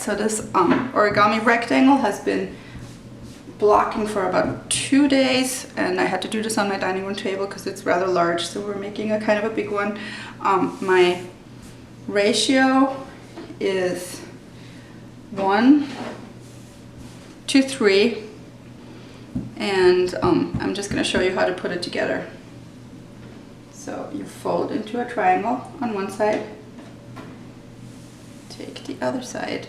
So this origami rectangle has been blocking for about 2 days, and I had to do this on my dining room table because it's rather large, so we're making a kind of a big one. My ratio is 1 to 3, and I'm just going to show you how to put it together. So you fold into a triangle on one side, take the other side.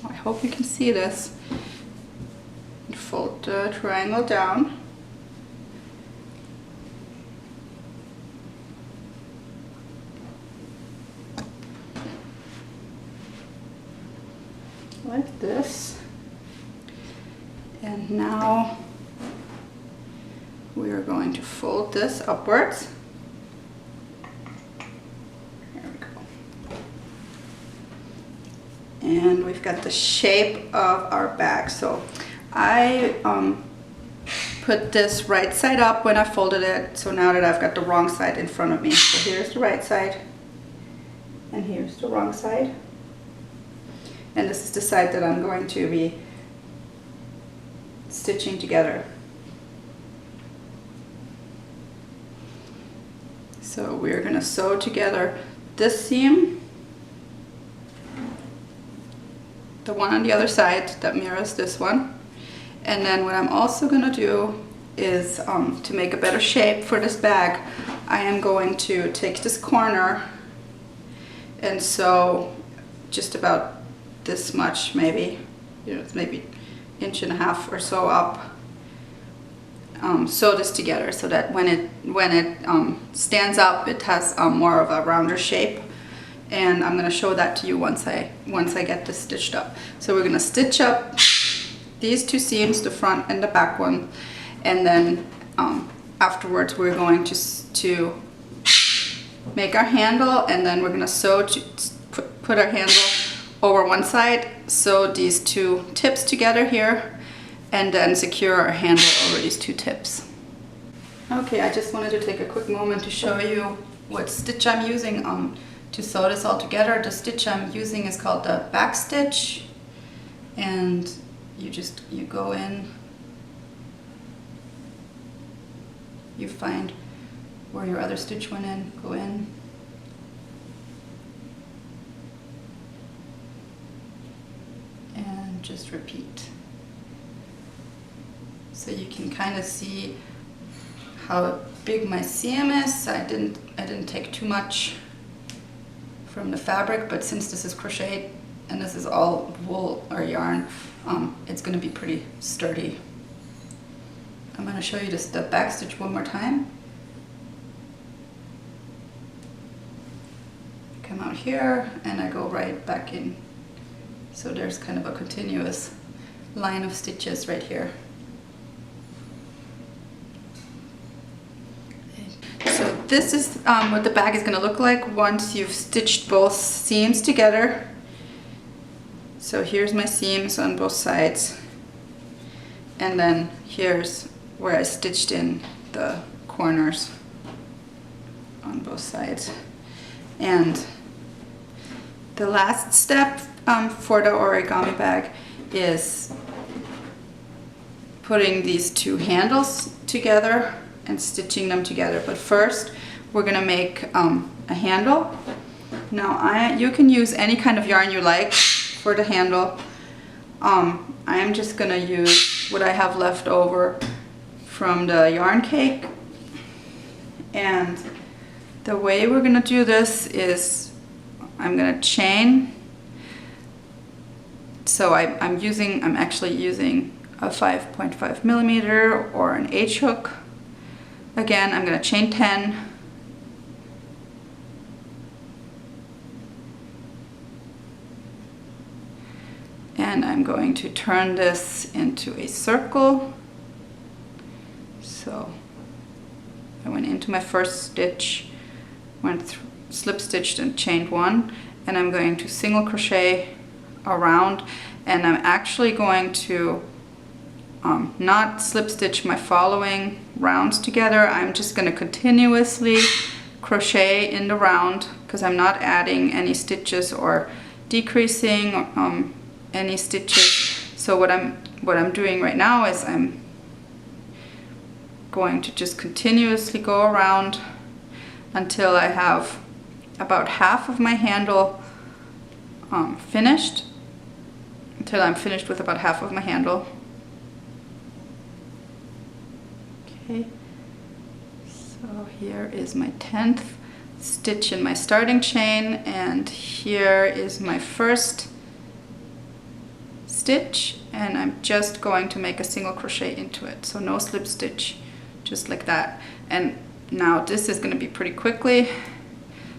I hope you can see this. Fold the triangle down. Like this. And now we are going to fold this upwards. There we go. And we've got the shape of our bag. So I put this right side up when I folded it, so now that I've got the wrong side in front of me. So here's the right side, and here's the wrong side. And this is the side that I'm going to be stitching together. So we're going to sew together this seam, the one on the other side that mirrors this one. And then what I'm also going to do is, to make a better shape for this bag, I am going to take this corner and sew just about this much, maybe, it's maybe 1.5 inches or so up. Sew this together so that when it stands up, it has more of a rounder shape. And I'm going to show that to you once I get this stitched up. So we're going to stitch up these two seams, the front and the back one, and then afterwards we're going to make our handle, and then we're going to sew to put our handle over one side, sew these two tips together here, and then secure our handle over these two tips. Okay, I just wanted to take a quick moment to show you what stitch I'm using to sew this all together. The stitch I'm using is called the back stitch, and you go in, you find where your other stitch went in, go in, and just repeat. So you can kind of see how big my seam is. I didn't take too much from the fabric, but since this is crochet and this is all wool or yarn, it's going to be pretty sturdy. I'm going to show you just the back stitch one more time. Come out here and I go right back in. So there's kind of a continuous line of stitches right here. So this is what the bag is going to look like once you've stitched both seams together. So here's my seams on both sides, and then here's where I stitched in the corners on both sides. And the last step for the origami bag is putting these two handles together and stitching them together. But first we're going to make a handle. Now you can use any kind of yarn you like for the handle. I am just going to use what I have left over from the yarn cake. And the way we're going to do this is I'm going to chain. So I'm actually using a 5.5 millimeter or an H hook. Again, I'm going to chain 10. And I'm going to turn this into a circle. So I went into my first stitch, slip stitched and chained 1, and I'm going to single crochet around, and I'm actually going to not slip stitch my following rounds together. I'm just going to continuously crochet in the round because I'm not adding any stitches or decreasing any stitches. So what I'm doing right now is I'm going to just continuously go around until I have about half of my handle finished, until I'm finished with about half of my handle. Okay, so here is my 10th stitch in my starting chain, and here is my first stitch, and I'm just going to make a single crochet into it, so no slip stitch, just like that. And now this is going to be pretty quickly,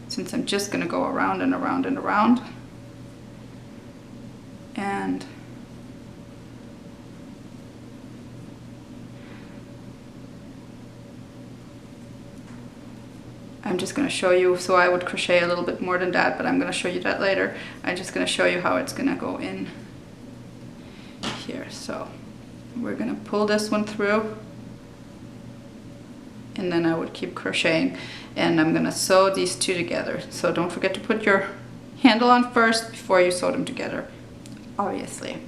since I'm just going to go around and around and around. And I'm just going to show you, so I would crochet a little bit more than that, but I'm going to show you that later. I'm just going to show you how it's going to go in here. So we're going to pull this one through, and then I would keep crocheting, and I'm going to sew these two together. So don't forget to put your handle on first before you sew them together, obviously.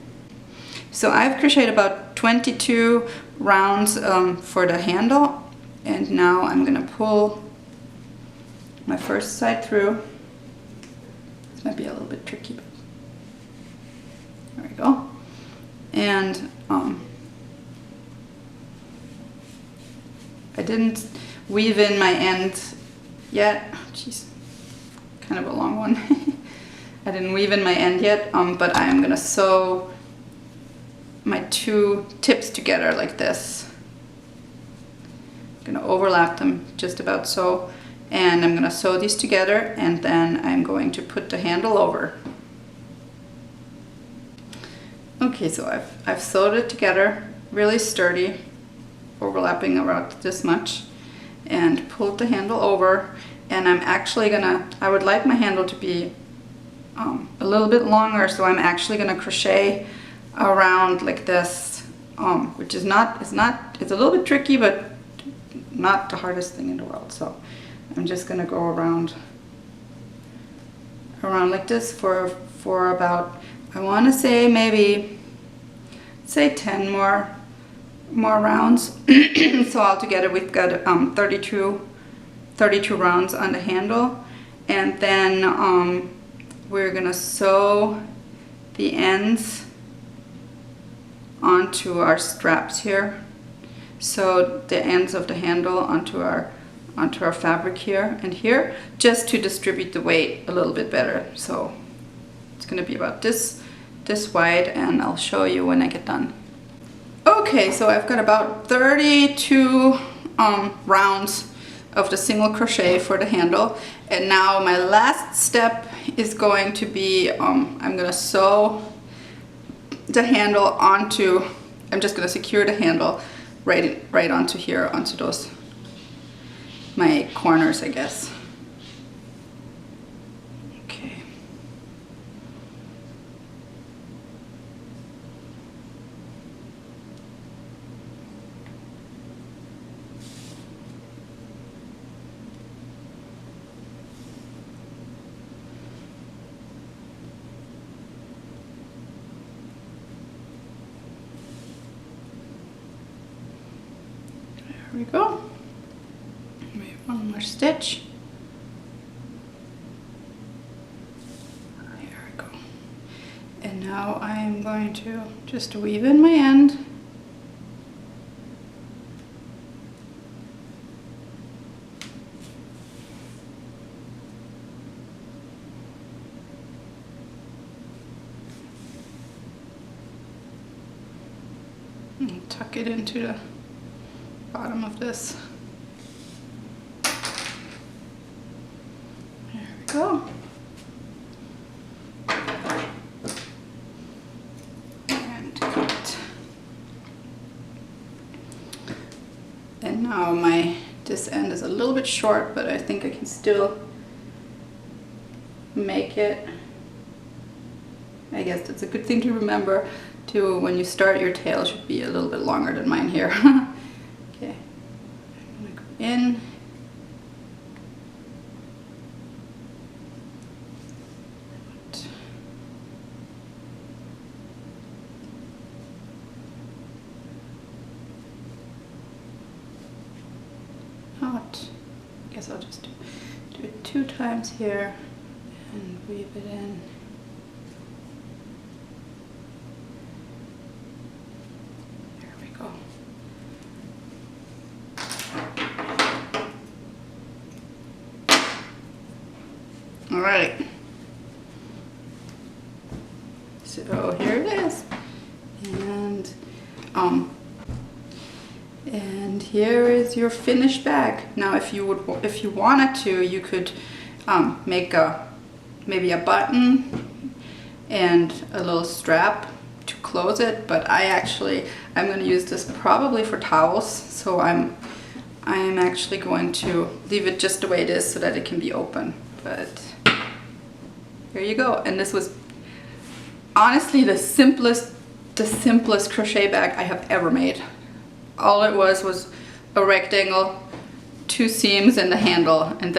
So I've crocheted about 22 rounds for the handle, and now I'm going to pull my first side through. This might be a little bit tricky, but there we go. And I didn't weave in my end yet. Jeez, kind of a long one. I didn't weave in my end yet, but I'm gonna sew my two tips together like this. I'm gonna overlap them just about so. And I'm going to sew these together, and then I'm going to put the handle over. Okay, so I've sewed it together, really sturdy, overlapping around this much, and pulled the handle over. And I'm actually gonna, I would like my handle to be a little bit longer, so I'm actually gonna crochet around like this, which is it's a little bit tricky, but not the hardest thing in the world. So I'm just gonna go around like this for about, I want to say maybe 10 more rounds. So altogether we've got 32 rounds on the handle, and then we're gonna sew the ends onto our straps here. So the ends of the handle onto our fabric here and here, just to distribute the weight a little bit better. So it's going to be about this wide, and I'll show you when I get done. Okay, so I've got about 32 rounds of the single crochet for the handle, and now my last step is going to be I'm going to sew the handle onto, I'm just going to secure the handle right onto here, onto those my corners, I guess. Okay. There we go. One more stitch. Here we go. And now I'm going to just weave in my end. And tuck it into the bottom of this. Go. And cut. And now this end is a little bit short, but I think I can still make it. I guess that's a good thing to remember too. When you start, your tail should be a little bit longer than mine here. Okay, I'm gonna go in. guess I'll just do it 2 times here and weave it in. There we go. All right. So here it is. And here is your finished bag. Now, if you wanted to, you could make maybe a button and a little strap to close it. But I'm going to use this probably for towels. So I'm actually going to leave it just the way it is so that it can be open. But here you go. And this was honestly the simplest crochet bag I have ever made. All it was a rectangle, 2 seams and the handle, and